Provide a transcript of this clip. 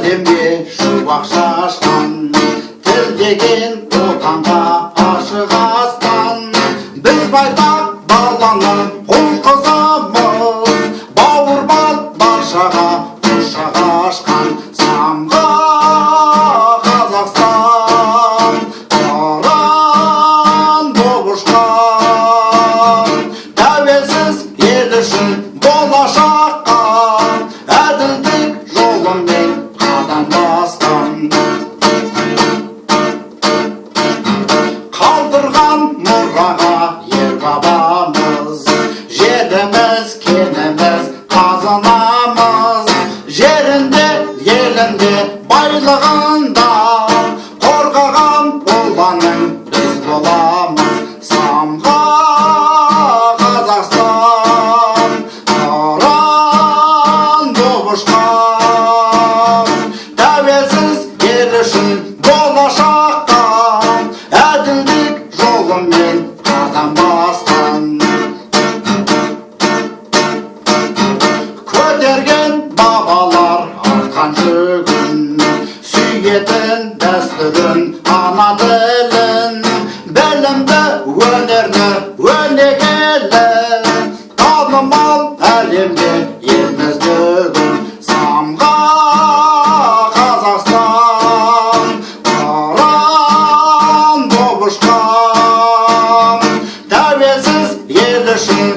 әлемге шуақ шашқан, тіл деген отанға ашық аспан. Біз байтақ баланы ұл қызымыз, бауырмал баршаға құшақ ашқан. Самға Қазақстан қыран боп ұшқан, тәуелсіз ел үшін болашаққа әділдік жолымен қадам басқан. Қалдырған мұраға ер бабамыз, жеріміз кеніміз қазынамыз. Жерінде елінде байлығында қорғаған ұланың біз боламыз. Самға Қазақстан қыран боп ұшқан, тәуелсіз ел үшін болашаққа әділдік жолымен қадам басқан. Көтерген бабалар артқан жүгін, сүйетін дәстүрін, ана тілін, білімді өнерді өнегелі, танымал әлемге еліміздігін. Самға Қазақстан қыран боп ұшқан, тәуелсіз ел үшін